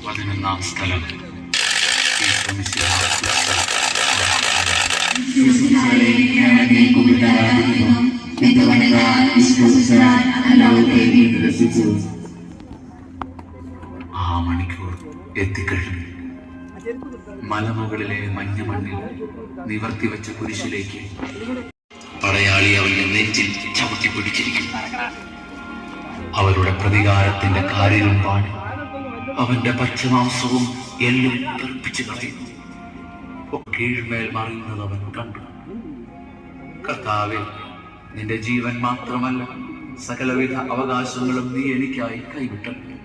11-ാം സ്ഥലം ആ മണിക്കൂർ എത്തിക്കഴിഞ്ഞു. മലമുകളിലെ മഞ്ഞ മണ്ണിൽ നിവർത്തി വെച്ച കുരിശിലേക്ക് പടയാളി അവന്റെ നെഞ്ചിൽ ചവിട്ടി പിടിച്ചിരിക്കുന്നു. അവരുടെ പ്രതികാരത്തിന്റെ കാര്യം പാടി അവന്റെ പച്ചമാംസവും എല്ലും തെറിപ്പിച്ചു കളയുന്നു. കീഴ്മേൽ മറിയുന്നത് അവൻ കണ്ടു. കർത്താവേ, നിന്റെ ജീവൻ മാത്രമല്ല സകലവിധ അവകാശങ്ങളും നീ എനിക്കായി കൈവിട്ടല്ലോ.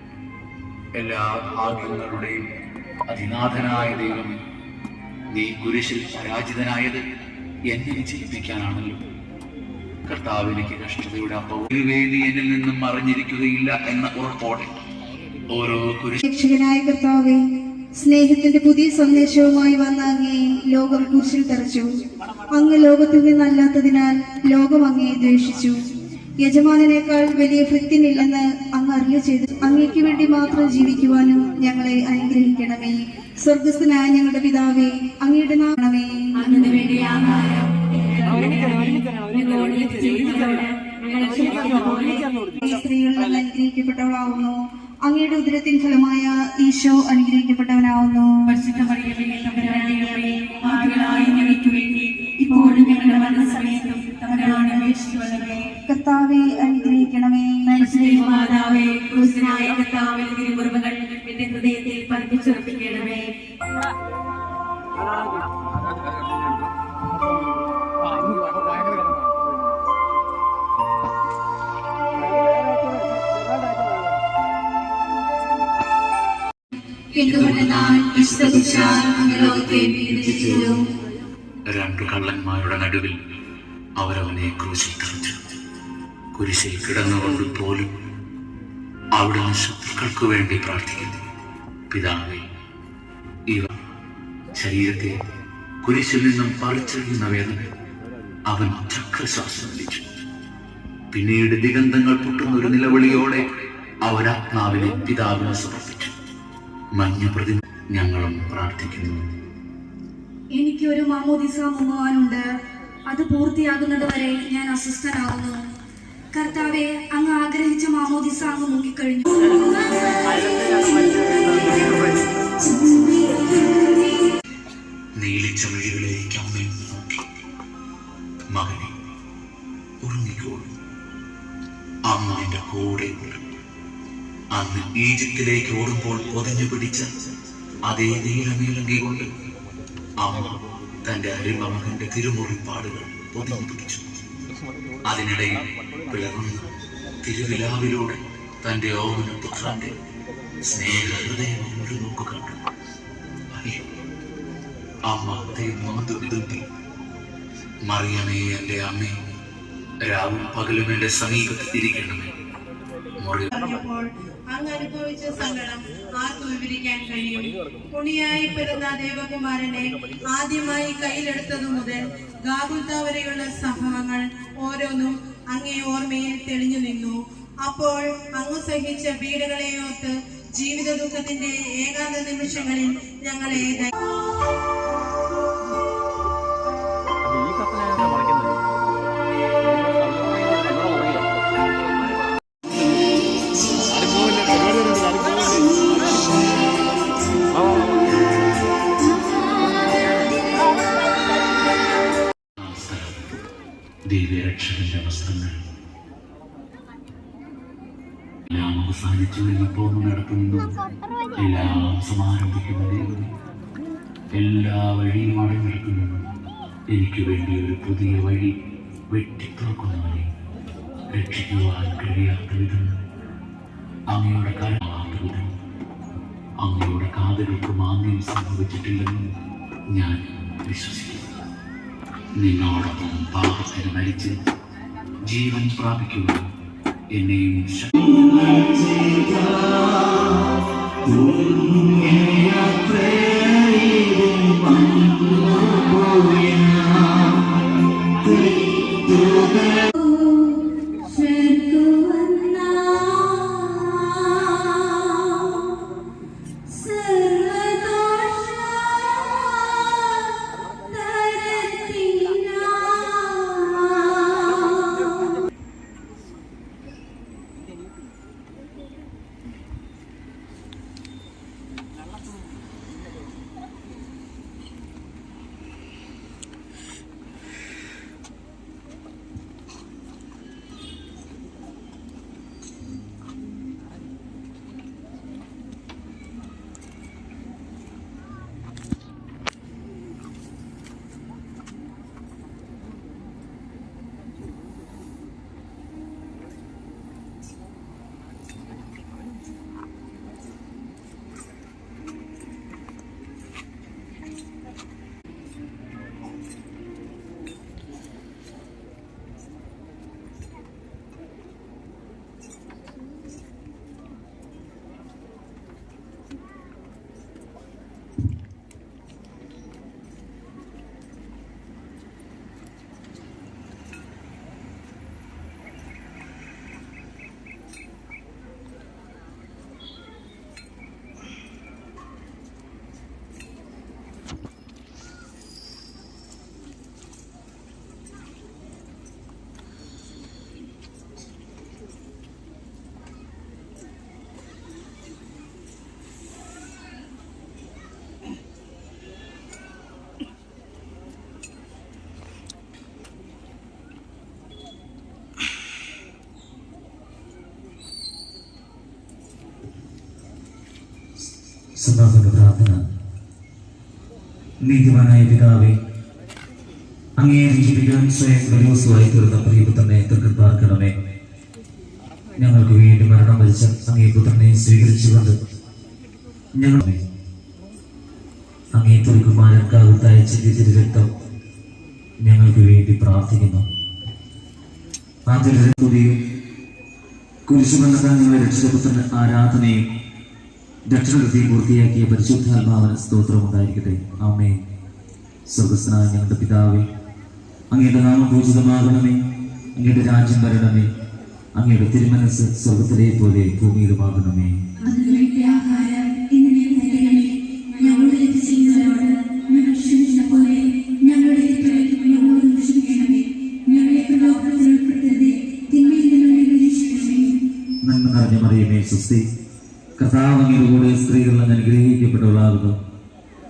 എല്ലാ ഭാഗ്യങ്ങളുടെയും അതിനാഥനായ ദൈവമേ, നീ കുരിശിൽ പരാജിതനായത് എന്നെ വിജയിപ്പിക്കാനാണല്ലോ. കർത്താവ് എനിക്ക് കഷ്ടതയുടെ അപ്പവും നീ എന്നിൽ നിന്നും മറിഞ്ഞിരിക്കുകയില്ല എന്ന ഉറപ്പോടെ ഓരോ രക്ഷകനായ കർത്താവേ, സ്നേഹത്തിന്റെ പുതിയ സന്ദേശവുമായി വന്ന അങ്ങേ ലോകം കുരിശിൽ തറച്ചു. അങ്ങ് ലോകത്തിൽ നിന്നല്ലാത്തതിനാൽ ലോകം അങ്ങയെ ദ്വേഷിച്ചു. യജമാനേക്കാൾ വലിയ ഭൃത്യനില്ലെന്ന് അങ്ങ് അറിയ ചെയ്തു. അങ്ങേക്ക് വേണ്ടി മാത്രം ജീവിക്കുവാനും ഞങ്ങളെ അനുഗ്രഹിക്കണമേ. സ്വർഗസ്ഥനായ ഞങ്ങളുടെ പിതാവേ, അങ്ങയുടെ നാമമേ. സ്ത്രീകളിൽ അനുഗ്രഹിക്കപ്പെട്ടവളാവുന്നു. അങ്ങയുടെ ഉദരത്തിൻ ഫലമായ ഈശോ അനുഗ്രഹിക്കപ്പെട്ടവനാവുന്നു. കർത്താവെ അനുഗ്രഹിക്കണമേ. ഹൃദയത്തിൽ പതിപ്പിച്ചുറപ്പിക്കണമേ. രണ്ടു കള്ളന്മാരുടെ നടുവിൽ അവരവനെ ക്രൂശിൽ തറച്ചു. കുരിശിൽ കിടന്നുകൊണ്ട് പോലും അവിടുന്ന് ശത്രുക്കൾക്ക് വേണ്ടി പ്രാർത്ഥിക്കുന്നു. പിതാവേ, ഇവ ശരീരത്തെ കുരിശിൽ നിന്നും പറിച്ചെറിയുന്ന വേദന അവൻ ചക്രശ്വാസം വലിച്ചു. പിന്നീട് ദിഗന്ധങ്ങൾ പൊട്ടുന്ന ഒരു നിലവിളിയോടെ അവൻ ആത്മാവിനെ പിതാവിനെ സമർപ്പിച്ചു. മഞ്ഞപ്രതി ഞങ്ങളും പ്രാർത്ഥിക്കുന്നു. എനിക്കൊരു മാമോദിസ മുങ്ങുവാനുണ്ട്. അത് പൂർത്തിയാകുന്നത് വരെ ഞാൻ അസ്വസ്ഥനാകുന്നു. കർത്താവെ, അങ്ങ് ആഗ്രഹിച്ച മാമോദിസ അങ്ങ് മുങ്ങിക്കഴിഞ്ഞു. നീലിച്ച വഴികളിലേക്ക് അമ്മ നോക്കി, മകനെ ഉറങ്ങിക്കോളൂ, അമ്മ എന്റെ കൂടെ ഉണ്ട്. അന്ന് ഈജിപ്തിലേക്ക് ഓടുമ്പോൾ പൊതിഞ്ഞു പിടിച്ച അതേ നീലമേലങ്കി കൊണ്ട് അമ്മ തന്റെ അരിമകന്റെ തിരുമുറിപ്പാടുകൾ പൊതിഞ്ഞു പിടിച്ചു. അതിനിടയിൽ പിളർന്ന തിരുവിലാവിലൂടെ തന്റെ ഓമന പുത്രന്റെ സ്നേഹഹൃദയം ഒരു നോക്കു കണ്ടു. അമ്മ വിതുമ്പി, മറിയമേ, എന്റെ അമ്മേ, രാവും പകലും എന്റെ സമീപത്ത് ഇരിക്കണമേ. അങ്ങ് അനുഭവിച്ച സങ്കടം ആർക്കും വിവരിക്കാൻ കഴിയും. ഉണിയായി പിറന്ന ദേവകുമാരനെ ആദ്യമായി കയ്യിലെടുത്തതു മുതൽ ഗാഗുൽത്ത വരെയുള്ള സംഭവങ്ങൾ ഓരോന്നും അങ്ങേ ഓർമ്മയിൽ തെളിഞ്ഞു നിന്നു. അപ്പോൾ അങ്ങ് സഹിച്ച പീഡകളെ ഓർത്ത് ജീവിത ദുഃഖത്തിന്റെ ഏകാന്ത നിമിഷങ്ങളിൽ ഞങ്ങളെ ദിവ്യരക്ഷകന്റെ വസ്ത്രങ്ങൾ എല്ലാം അവസാനിച്ചു കഴിഞ്ഞപ്പോൾ നടക്കുന്നു. എല്ലാം സമാരംഭിക്കുന്ന ദൈവം എല്ലാ വഴിയും അടഞ്ഞെടുക്കുന്നു. എനിക്ക് വേണ്ടി ഒരു പുതിയ വഴി വെട്ടിത്തുറക്കുന്നവനെ രക്ഷിക്കുവാൻ കഴിയാത്ത വിധം, അങ്ങയുടെ കാലമാകാത്ത വിധം, അങ്ങയുടെ കാതുകൾക്ക് മാന്യം സംഭവിച്ചിട്ടില്ലെന്ന് ഞാൻ വിശ്വസിക്കുന്നു. നിന്നോടൊപ്പം പാപത്തിന് മരിച്ച് ജീവൻ പ്രാപിക്കുക എന്നെയും ശക്തി സമാപന പ്രാർത്ഥന. നീതിമാനായ പിതാവേ, അങ്ങയെ ജീവിക്കാൻ സ്വയം ബലിവസ്തുവായി തീർന്ന പ്രിയപുത്രനെ തൃക്കൺ പാർക്കണമേ. ഞങ്ങൾക്ക് വേണ്ടി മരണം വരിച്ച അങ്ങേ പുത്രനെ സ്വീകരിച്ചുകൊണ്ട് ഞങ്ങളെ അങ്ങേ തിരുക്കുമാരൻ കാകുത്തായ ചിന്തിച്ചിരി രക്തം ഞങ്ങൾക്ക് വേണ്ടി പ്രാർത്ഥിക്കുന്നു. ആ തിരുരക്തയും കുരിശുമരണത്താൽ ഞങ്ങളെ രക്ഷിതപുത്രന് ആരാധനയും രക്ഷണകൃത്യം പൂർത്തിയാക്കിയ പരിശുദ്ധാത്മാവിന് സ്തോത്രം ഉണ്ടായിരിക്കട്ടെ. ആമേൻ. സ്വർഗസ്ഥനായ ഞങ്ങളുടെ പിതാവേ, അങ്ങയുടെ നാമം പൂജിതമാകണമേ. അങ്ങയുടെ രാജ്യം വരണമേ. അങ്ങയുടെ തിരുമനസ് സ്വർഗത്തിലെ പോലെ ഭൂമിയിലുമാകണമേ. നന്മ നിറഞ്ഞ മറിയമേ, സ്വസ്തി, കർത്താവ് അങ്ങയുടെ കൂടെ സ്ത്രീകൾ അങ്ങ് അനുഗ്രഹിക്കപ്പെട്ടവളാകുന്നു.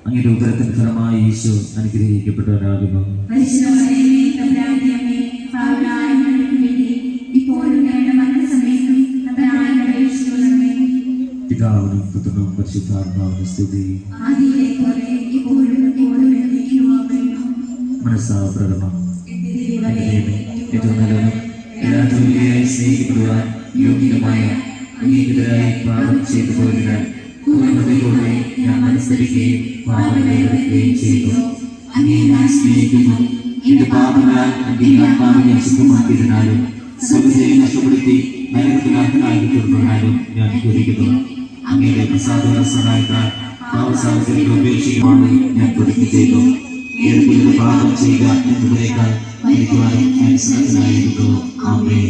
അങ്ങയുടെ ഉദരത്തിന്റെ ഫലമായി ഈശോ അനുഗ്രഹിക്കപ്പെട്ടവരാകുന്നു. പിതാവിനും പുത്രനും പരിശുദ്ധാത്മാവിനും സ്തുതി. മനസ്സാപ്രഥമം ഏറ്റവും നല്ലതും എല്ലാ ജോലിയായി സ്നേഹിക്കപ്പെടുവാൻ യോഗ്യമായ അംഗീകൃതരായി പാപം ചെയ്തു പോയതിനാൽ പൂർണ്ണതയോടെ ഞാൻ മനസ്സരിക്കുകയും പാപം ചെയ്തു. അങ്ങേ ഞാൻ സ്നേഹിക്കുന്നു. എന്റെ പാപങ്ങളാൽ എന്റെ ആത്മാവിനെ അശുദ്ധമാക്കിയതിനാലും സ്വതയെ നഷ്ടപ്പെടുത്തി നരകത്തിലാക്കനായി തീർന്നതിനാലും ഞാൻ കുറിക്കുന്നു. അങ്ങയുടെ പ്രസാദ സഹായത്താൽ പാപസാഹചര്യങ്ങൾ ഉപേക്ഷിക്കുവാണ് ഞാൻ പ്രതിജ്ഞ ചെയ്തു. ഏതെങ്കിലും പാപം ചെയ്യുക എന്നതിനേക്കാൾ മരിക്കുവാനും ഞാൻ സന്നദ്ധനായിരുന്നു. ആമേൻ.